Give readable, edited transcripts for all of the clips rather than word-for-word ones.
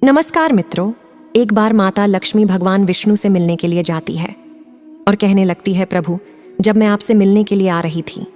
नमस्कार मित्रों। एक बार माता लक्ष्मी भगवान विष्णु से मिलने के लिए जाती है और कहने लगती है, प्रभु, जब मैं आपसे मिलने के लिए आ रही थी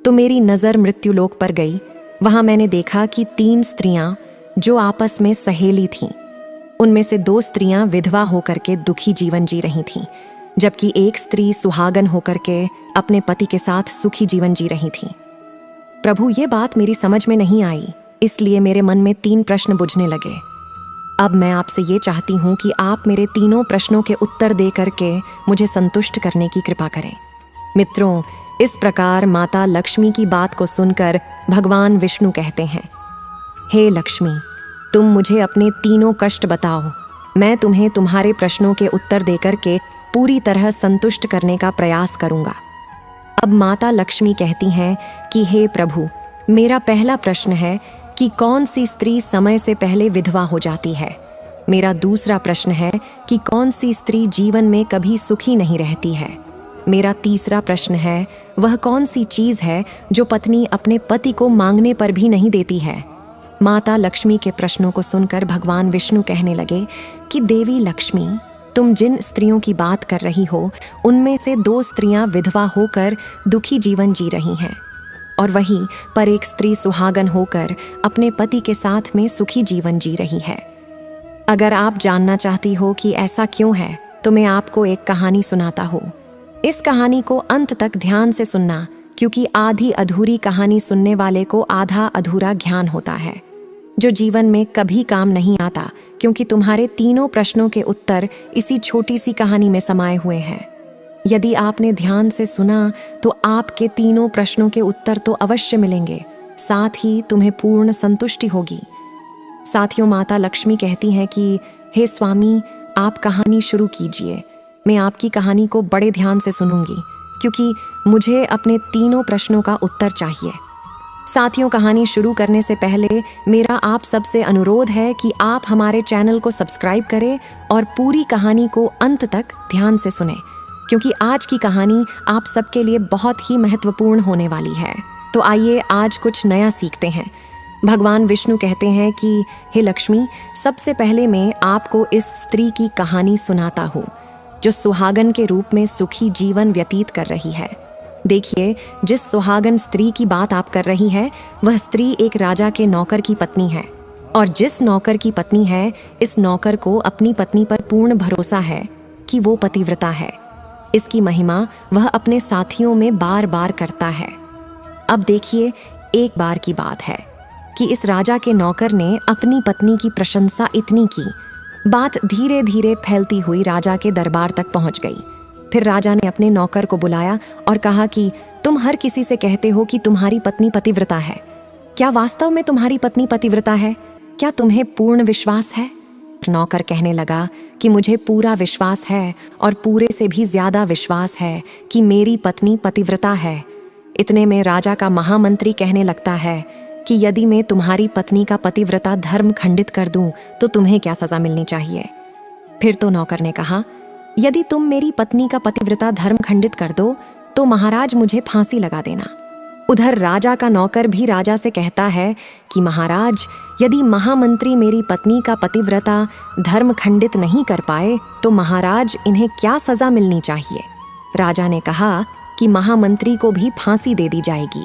तो मेरी नज़र मृत्युलोक पर गई। वहां मैंने देखा कि 3 स्त्रियां जो आपस में सहेली थीं, उनमें से 2 स्त्रियां विधवा होकर के दुखी जीवन जी रही थीं, जबकि एक स्त्री सुहागन होकर के अपने पति के साथ सुखी जीवन जी रही थी। प्रभु, ये बात मेरी समझ में नहीं आई, इसलिए मेरे मन में 3 प्रश्न बुझने लगे। अब मैं आपसे ये चाहती हूँ कि आप मेरे तीनों प्रश्नों के उत्तर दे करके मुझे संतुष्ट करने की कृपा करें। मित्रों, इस प्रकार माता लक्ष्मी की बात को सुनकर भगवान विष्णु कहते हैं, हे लक्ष्मी, तुम मुझे अपने तीनों कष्ट बताओ। मैं तुम्हें तुम्हारे प्रश्नों के उत्तर देकर के पूरी तरह संतुष्ट करने का प्रयास करूँगा। अब माता लक्ष्मी कहती हैं कि हे प्रभु, मेरा पहला प्रश्न है कि कौन सी स्त्री समय से पहले विधवा हो जाती है। मेरा दूसरा प्रश्न है कि कौन सी स्त्री जीवन में कभी सुखी नहीं रहती है। मेरा तीसरा प्रश्न है, वह कौन सी चीज़ है जो पत्नी अपने पति को मांगने पर भी नहीं देती है। माता लक्ष्मी के प्रश्नों को सुनकर भगवान विष्णु कहने लगे कि देवी लक्ष्मी, तुम जिन स्त्रियों की बात कर रही हो, उनमें से 2 स्त्रियां विधवा होकर दुखी जीवन जी रही हैं और वहीं पर एक स्त्री सुहागन होकर अपने पति के साथ में सुखी जीवन जी रही है। अगर आप जानना चाहती हो कि ऐसा क्यों है, तो मैं आपको एक कहानी सुनाता हूँ। इस कहानी को अंत तक ध्यान से सुनना, क्योंकि आधी अधूरी कहानी सुनने वाले को आधा अधूरा ज्ञान होता है, जो जीवन में कभी काम नहीं आता, क्योंकि तुम्हारे तीनों प्रश्नों के उत्तर इसी छोटी सी कहानी में समाये हुए हैं। यदि आपने ध्यान से सुना तो आपके तीनों प्रश्नों के उत्तर तो अवश्य मिलेंगे, साथ ही तुम्हें पूर्ण संतुष्टि होगी। साथियों, माता लक्ष्मी कहती हैं कि हे स्वामी, आप कहानी शुरू कीजिए। मैं आपकी कहानी को बड़े ध्यान से सुनूंगी, क्योंकि मुझे अपने तीनों प्रश्नों का उत्तर चाहिए। साथियों, कहानी शुरू करने से पहले मेरा आप सबसे अनुरोध है कि आप हमारे चैनल को सब्सक्राइब करें और पूरी कहानी को अंत तक ध्यान से सुनें, क्योंकि आज की कहानी आप सबके लिए बहुत ही महत्वपूर्ण होने वाली है। तो आइए आज कुछ नया सीखते हैं। भगवान विष्णु कहते हैं कि हे लक्ष्मी, सबसे पहले मैं आपको इस स्त्री की कहानी सुनाता हूँ जो सुहागन के रूप में सुखी जीवन व्यतीत कर रही है। देखिए, जिस सुहागन स्त्री की बात आप कर रही है, वह स्त्री एक राजा के नौकर की पत्नी है, और जिस नौकर की पत्नी है, इस नौकर को अपनी पत्नी पर पूर्ण भरोसा है कि वो पतिव्रता है। इसकी महिमा वह अपने साथियों में बार बार करता है। अब देखिए, एक बार की बात है कि इस राजा के नौकर ने अपनी पत्नी की प्रशंसा इतनी की, बात धीरे धीरे फैलती हुई राजा के दरबार तक पहुंच गई। फिर राजा ने अपने नौकर को बुलाया और कहा कि तुम हर किसी से कहते हो कि तुम्हारी पत्नी पतिव्रता है। क्या वास्तव में तुम्हारी पत्नी पतिव्रता है? क्या तुम्हें पूर्ण विश्वास है? नौकर कहने लगा कि मुझे पूरा विश्वास है, और पूरे से भी ज्यादा विश्वास है कि मेरी पत्नी पतिव्रता है। इतने में राजा का महामंत्री कहने लगता है कि यदि मैं तुम्हारी पत्नी का पतिव्रता धर्म खंडित कर दूं तो तुम्हें क्या सजा मिलनी चाहिए? फिर तो नौकर ने कहा, यदि तुम मेरी पत्नी का पतिव्रता धर्म खंडित कर दो तो महाराज मुझे फांसी लगा देना। उधर राजा का नौकर भी राजा से कहता है कि महाराज, यदि महामंत्री मेरी पत्नी का पतिव्रता धर्म खंडित नहीं कर पाए तो महाराज इन्हें क्या सजा मिलनी चाहिए? राजा ने कहा कि महामंत्री को भी फांसी दे दी जाएगी।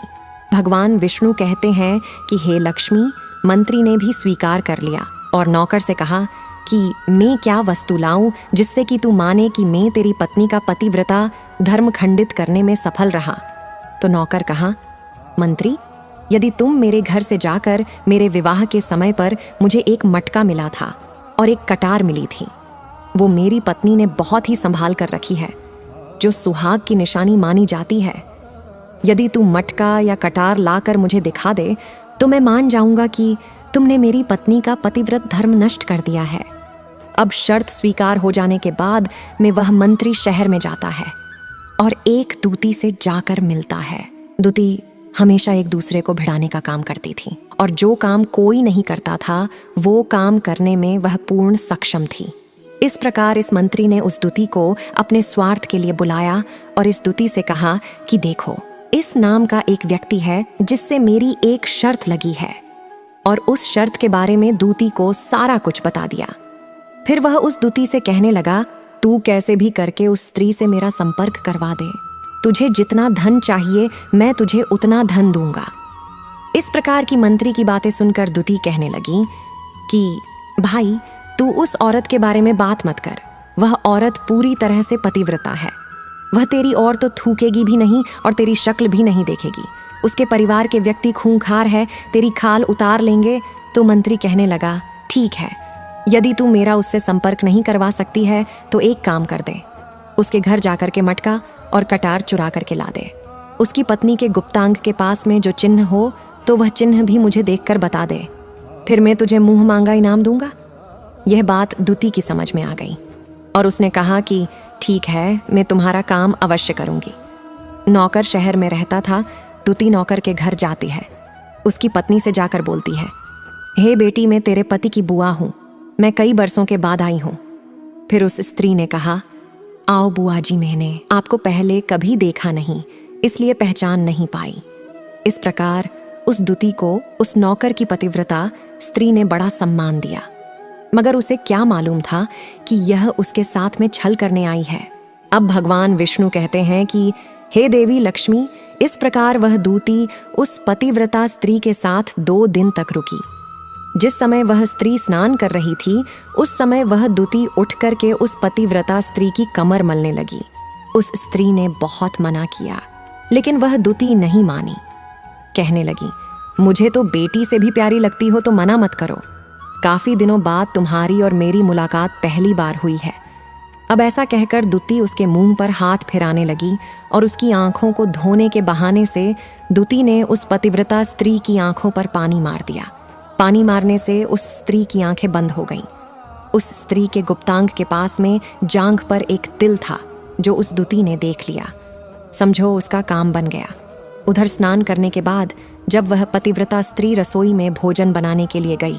भगवान विष्णु कहते हैं कि हे लक्ष्मी, मंत्री ने भी स्वीकार कर लिया और नौकर से कहा कि मैं क्या वस्तु लाऊं जिससे कि तू माने कि मैं तेरी पत्नी का पतिव्रता धर्म खंडित करने में सफल रहा। तो नौकर कहा, मंत्री, यदि तुम मेरे घर से जाकर मेरे विवाह के समय पर मुझे एक मटका मिला था और एक कटार मिली थी, वो मेरी पत्नी ने बहुत ही संभाल कर रखी है, जो सुहाग की निशानी मानी जाती है। यदि तू मटका या कटार लाकर मुझे दिखा दे तो मैं मान जाऊंगा कि तुमने मेरी पत्नी का पतिव्रत धर्म नष्ट कर दिया है। अब शर्त स्वीकार हो जाने के बाद में वह मंत्री शहर में जाता है और एक दूती से जाकर मिलता है। दूती हमेशा एक दूसरे को भिड़ाने का काम करती थी, और जो काम कोई नहीं करता था वो काम करने में वह पूर्ण सक्षम थी। इस प्रकार इस मंत्री ने उस दूती को अपने स्वार्थ के लिए बुलाया और इस दूती से कहा कि देखो, इस नाम का एक व्यक्ति है जिससे मेरी एक शर्त लगी है। और उस शर्त के बारे में दूती को सारा कुछ बता दिया। फिर वह उस दूती से कहने लगा, तू कैसे भी करके उस स्त्री से मेरा संपर्क करवा दे। तुझे जितना धन चाहिए मैं तुझे उतना धन दूंगा। इस प्रकार की मंत्री की बातें सुनकर दूती कहने लगी कि भाई, तू उस औरत के बारे में बात मत कर। वह औरत पूरी तरह से पतिव्रता है। वह तेरी ओर तो थूकेगी भी नहीं और तेरी शक्ल भी नहीं देखेगी। उसके परिवार के व्यक्ति खूंखार है, तेरी खाल उतार लेंगे। तो मंत्री कहने लगा, ठीक है, यदि तू मेरा उससे संपर्क नहीं करवा सकती है तो एक काम कर दे, उसके घर जाकर के मटका और कटार चुरा करके ला दे। उसकी पत्नी के गुप्तांग के पास में जो चिन्ह हो तो वह चिन्ह भी मुझे देखकर बता दे, फिर मैं तुझे मुंह मांगा इनाम दूंगा। यह बात दूती की समझ में आ गई और उसने कहा कि ठीक है, मैं तुम्हारा काम अवश्य करूंगी। नौकर शहर में रहता था। दूती नौकर के घर जाती है। उसकी पत्नी से जाकर बोलती है, हे बेटी, मैं तेरे पति की बुआ हूं, मैं कई बरसों के बाद आई हूं। फिर उस स्त्री ने कहा, आओ बुआ जी, मैंने आपको पहले कभी देखा नहीं, इसलिए पहचान नहीं पाई। इस प्रकार उस दूती को उस नौकर की पतिव्रता स्त्री ने बड़ा सम्मान दिया, मगर उसे क्या मालूम था कि यह उसके साथ में छल करने आई है। अब भगवान विष्णु कहते हैं कि हे देवी लक्ष्मी, इस प्रकार वह दूती उस पतिव्रता स्त्री के साथ 2 दिन तक रुकी। जिस समय वह स्त्री स्नान कर रही थी, उस समय वह दूती उठ करके उस पतिव्रता स्त्री की कमर मलने लगी। उस स्त्री ने बहुत मना किया, लेकिन वह दूती नहीं मानी। कहने लगी, मुझे तो बेटी से भी प्यारी लगती हो तो मना मत करो। काफी दिनों बाद तुम्हारी और मेरी मुलाकात पहली बार हुई है। अब ऐसा कहकर दूती उसके मुंह पर हाथ फिराने लगी और उसकी आंखों को धोने के बहाने से दूती ने उस पतिव्रता स्त्री की आंखों पर पानी मार दिया। पानी मारने से उस स्त्री की आंखें बंद हो गईं। उस स्त्री के गुप्तांग के पास में जांघ पर एक तिल था जो उस दूती ने देख लिया। समझो उसका काम बन गया। उधर स्नान करने के बाद जब वह पतिव्रता स्त्री रसोई में भोजन बनाने के लिए गई,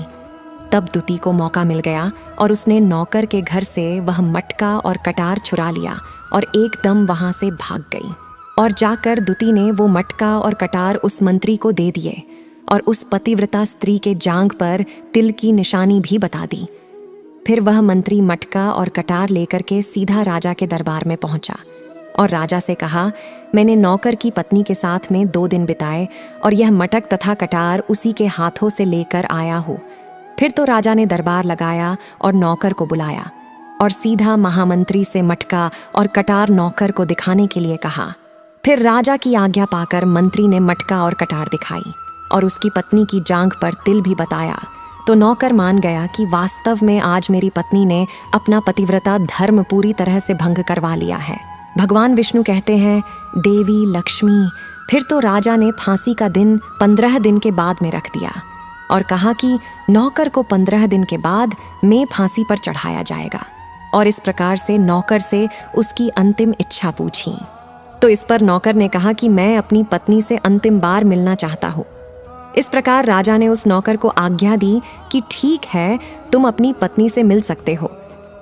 तब दूती को मौका मिल गया और उसने नौकर के घर से वह मटका और कटार चुरा लिया और एकदम वहां से भाग गई। और जाकर दूती ने वो मटका और कटार उस मंत्री को दे दिए और उस पतिव्रता स्त्री के जांघ पर तिल की निशानी भी बता दी। फिर वह मंत्री मटका और कटार लेकर के सीधा राजा के दरबार में पहुंचा और राजा से कहा, मैंने नौकर की पत्नी के साथ में 2 दिन बिताए और यह मटक तथा कटार उसी के हाथों से लेकर आया हूँ। फिर तो राजा ने दरबार लगाया और नौकर को बुलाया और सीधा महामंत्री से मटका और कटार नौकर को दिखाने के लिए कहा। फिर राजा की आज्ञा पाकर मंत्री ने मटका और कटार दिखाई और उसकी पत्नी की जांघ पर तिल भी बताया। तो नौकर मान गया कि वास्तव में आज मेरी पत्नी ने अपना पतिव्रता धर्म पूरी तरह से भंग करवा लिया है। भगवान विष्णु कहते हैं, देवी लक्ष्मी। फिर तो राजा ने फांसी का दिन 15 दिन के बाद में रख दिया और कहा कि नौकर को 15 दिन के बाद में फांसी पर चढ़ाया जाएगा। और इस प्रकार से नौकर से उसकी अंतिम इच्छा पूछी। तो इस पर नौकर ने कहा कि मैं अपनी पत्नी से अंतिम बार मिलना चाहता हूँ। इस प्रकार राजा ने उस नौकर को आज्ञा दी कि ठीक है, तुम अपनी पत्नी से मिल सकते हो।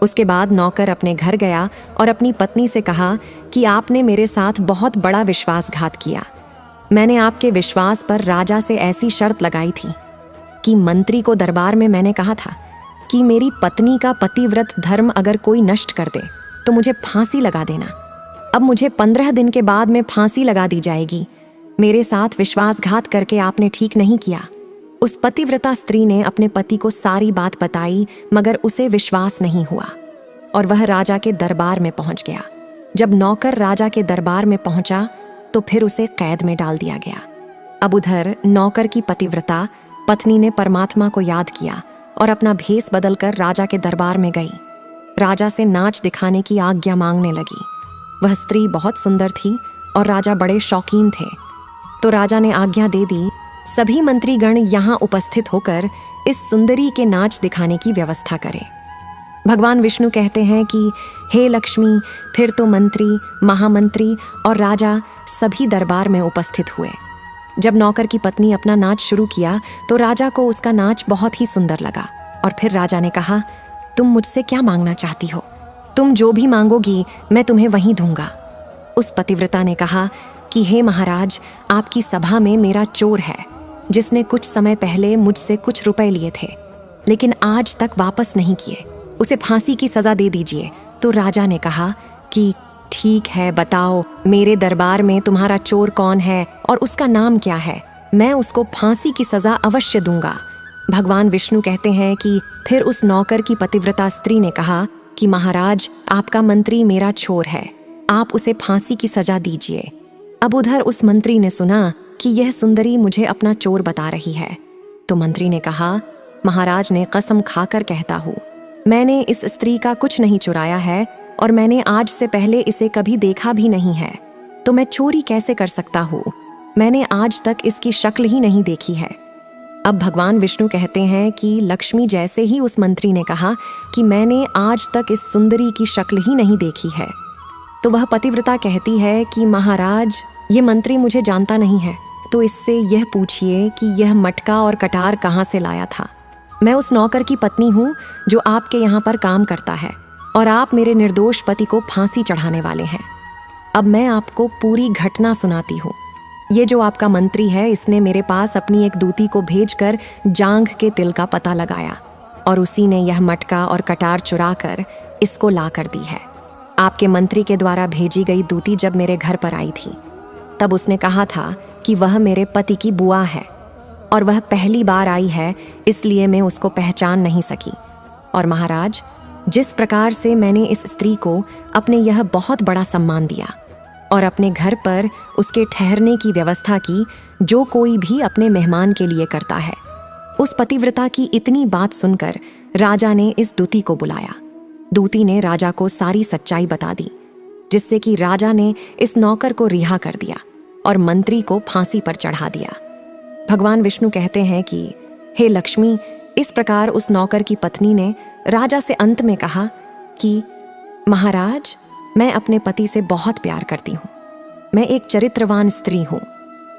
उसके बाद नौकर अपने घर गया और अपनी पत्नी से कहा कि आपने मेरे साथ बहुत बड़ा विश्वासघात किया। मैंने आपके विश्वास पर राजा से ऐसी शर्त लगाई थी कि मंत्री को दरबार में मैंने कहा था कि मेरी पत्नी का पतिव्रत धर्म अगर कोई नष्ट कर दे तो मुझे फांसी लगा देना। अब मुझे 15 दिन के बाद में फांसी लगा दी जाएगी। मेरे साथ विश्वासघात करके आपने ठीक नहीं किया। उस पतिव्रता स्त्री ने अपने पति को सारी बात बताई, मगर उसे विश्वास नहीं हुआ और वह राजा के दरबार में पहुंच गया। जब नौकर राजा के दरबार में पहुंचा तो फिर उसे कैद में डाल दिया गया। अब उधर नौकर की पतिव्रता पत्नी ने परमात्मा को याद किया और अपना भेष बदलकर राजा के दरबार में गई। राजा से नाच दिखाने की आज्ञा मांगने लगी। वह स्त्री बहुत सुंदर थी और राजा बड़े शौकीन थे। तो राजा ने आज्ञा दे दी, सभी मंत्रीगण यहाँ उपस्थित होकर इस सुंदरी के नाच दिखाने की व्यवस्था करें। भगवान विष्णु कहते हैं कि हे लक्ष्मी। फिर तो मंत्री, महामंत्री और राजा सभी दरबार में उपस्थित हुए। जब नौकर की पत्नी अपना नाच शुरू किया तो राजा को उसका नाच बहुत ही सुंदर लगा और फिर राजा ने कहा, तुम मुझसे क्या मांगना चाहती हो? तुम जो भी मांगोगी मैं तुम्हें वहीं दूंगा। उस पतिव्रता ने कहा कि हे महाराज, आपकी सभा में मेरा चोर है जिसने कुछ समय पहले मुझसे कुछ रुपए लिए थे लेकिन आज तक वापस नहीं किए, उसे फांसी की सजा दे दीजिए। तो राजा ने कहा कि ठीक है, बताओ मेरे दरबार में तुम्हारा चोर कौन है और उसका नाम क्या है, मैं उसको फांसी की सजा अवश्य दूंगा। भगवान विष्णु कहते हैं कि फिर उस नौकर की पतिव्रता स्त्री ने कहा कि महाराज, आपका मंत्री मेरा चोर है, आप उसे फांसी की सजा दीजिए। अब उधर उस मंत्री ने सुना कि यह सुंदरी मुझे अपना चोर बता रही है, तो मंत्री ने कहा, महाराज ने कसम खाकर कहता हूँ, मैंने इस स्त्री का कुछ नहीं चुराया है और मैंने आज से पहले इसे कभी देखा भी नहीं है, तो मैं चोरी कैसे कर सकता हूँ? मैंने आज तक इसकी शक्ल ही नहीं देखी है। अब भगवान विष्णु कहते हैं कि लक्ष्मी जैसे ही उस मंत्री ने कहा कि मैंने आज तक इस सुंदरी की शक्ल ही नहीं देखी है, तो वह पतिव्रता कहती है कि महाराज, ये मंत्री मुझे जानता नहीं है, तो इससे यह पूछिए कि यह मटका और कटार कहाँ से लाया था। मैं उस नौकर की पत्नी हूँ जो आपके यहाँ पर काम करता है और आप मेरे निर्दोष पति को फांसी चढ़ाने वाले हैं। अब मैं आपको पूरी घटना सुनाती हूँ। ये जो आपका मंत्री है, इसने मेरे पास अपनी एक दूती को भेजकर जांघ के तिल का पता लगाया और उसी ने यह मटका और कटार चुरा कर इसको ला कर दी है। आपके मंत्री के द्वारा भेजी गई दूती जब मेरे घर पर आई थी, तब उसने कहा था कि वह मेरे पति की बुआ है और वह पहली बार आई है, इसलिए मैं उसको पहचान नहीं सकी। और महाराज, जिस प्रकार से मैंने इस स्त्री को अपने यह बहुत बड़ा सम्मान दिया और अपने घर पर उसके ठहरने की व्यवस्था की, जो कोई भी अपने मेहमान के लिए करता है, उस पतिव्रता की इतनी बात सुनकर राजा ने इस दूती को बुलाया। दूती ने राजा को सारी सच्चाई बता दी, जिससे कि राजा ने इस नौकर को रिहा कर दिया और मंत्री को फांसी पर चढ़ा दिया। भगवान विष्णु कहते हैं कि हे लक्ष्मी, इस प्रकार उस नौकर की पत्नी ने राजा से अंत में कहा कि महाराज, मैं अपने पति से बहुत प्यार करती हूँ, मैं एक चरित्रवान स्त्री हूँ,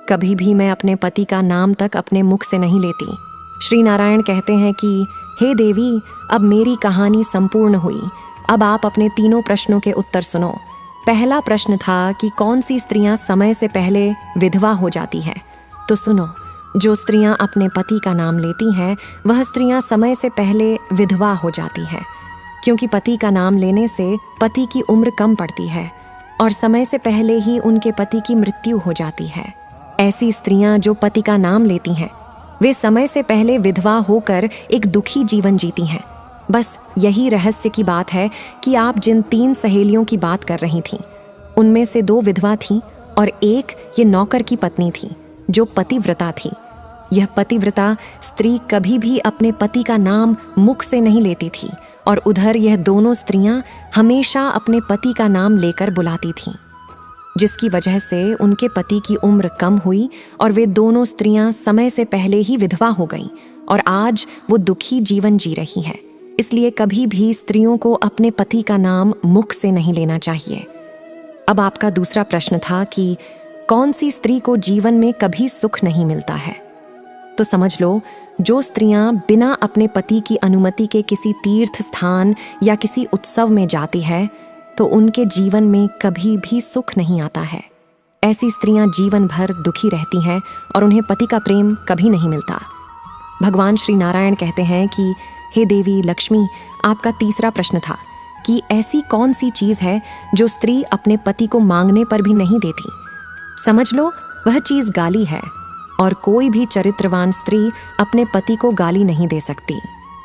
कभी भी मैं अपने पति का नाम तक अपने मुख से नहीं लेती। श्री नारायण कहते हैं कि हे देवी, अब मेरी कहानी संपूर्ण हुई, अब आप अपने तीनों प्रश्नों के उत्तर सुनो। पहला प्रश्न था कि कौन सी स्त्रियां समय से पहले विधवा हो जाती है, तो सुनो, जो स्त्रियां अपने पति का नाम लेती हैं, वह स्त्रियां समय से पहले विधवा हो जाती हैं, क्योंकि पति का नाम लेने से पति की उम्र कम पड़ती है और समय से पहले ही उनके पति की मृत्यु हो जाती है। ऐसी स्त्रियां जो पति का नाम लेती हैं, वे समय से पहले विधवा होकर एक दुखी जीवन जीती हैं। बस यही रहस्य की बात है कि आप जिन 3 सहेलियों की बात कर रही थीं, उनमें से 2 विधवा थीं और एक ये नौकर की पत्नी थी जो पतिव्रता थी। यह पतिव्रता स्त्री कभी भी अपने पति का नाम मुख से नहीं लेती थी और उधर यह दोनों स्त्रियां हमेशा अपने पति का नाम लेकर बुलाती थीं, जिसकी वजह से उनके पति की उम्र कम हुई और वे दोनों स्त्रियां समय से पहले ही विधवा हो गईं और आज वो दुखी जीवन जी रही हैं। इसलिए कभी भी स्त्रियों को अपने पति का नाम मुख से नहीं लेना चाहिए। अब आपका दूसरा प्रश्न था कि कौन सी स्त्री को जीवन में कभी सुख नहीं मिलता है, तो समझ लो, जो स्त्रियां बिना अपने पति की अनुमति के किसी तीर्थ स्थान या किसी उत्सव में जाती है, तो उनके जीवन में कभी भी सुख नहीं आता है। ऐसी स्त्रियां जीवन भर दुखी रहती हैं और उन्हें पति का प्रेम कभी नहीं मिलता। भगवान श्री नारायण कहते हैं कि हे देवी लक्ष्मी, आपका तीसरा प्रश्न था कि ऐसी कौन सी चीज़ है जो स्त्री अपने पति को मांगने पर भी नहीं देती। समझ लो, वह चीज़ गाली है और कोई भी चरित्रवान स्त्री अपने पति को गाली नहीं दे सकती,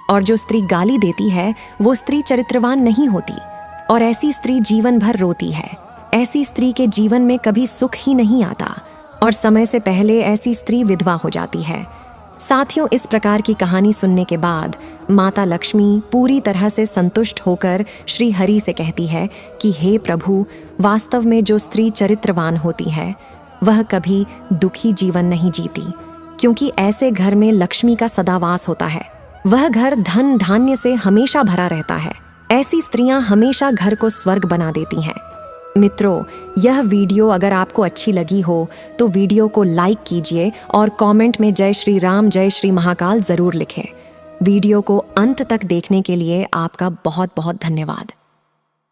और जो स्त्री गाली देती है वो स्त्री चरित्रवान नहीं होती और ऐसी स्त्री जीवन भर रोती है। ऐसी स्त्री के जीवन में कभी सुख ही नहीं आता और समय से पहले ऐसी स्त्री विधवा हो जाती है। साथियों, इस प्रकार की कहानी सुनने के बाद माता लक्ष्मी पूरी तरह से संतुष्ट होकर श्री हरि से कहती है कि हे प्रभु, वास्तव में जो स्त्री चरित्रवान होती है वह कभी दुखी जीवन नहीं जीती, क्योंकि ऐसे घर में लक्ष्मी का सदा वास होता है। वह घर धन धान्य से हमेशा भरा रहता है। ऐसी स्त्रियां हमेशा घर को स्वर्ग बना देती हैं। मित्रों, यह वीडियो अगर आपको अच्छी लगी हो तो वीडियो को लाइक कीजिए और कमेंट में जय श्री राम, जय श्री महाकाल ज़रूर लिखें। वीडियो को अंत तक देखने के लिए आपका बहुत बहुत धन्यवाद।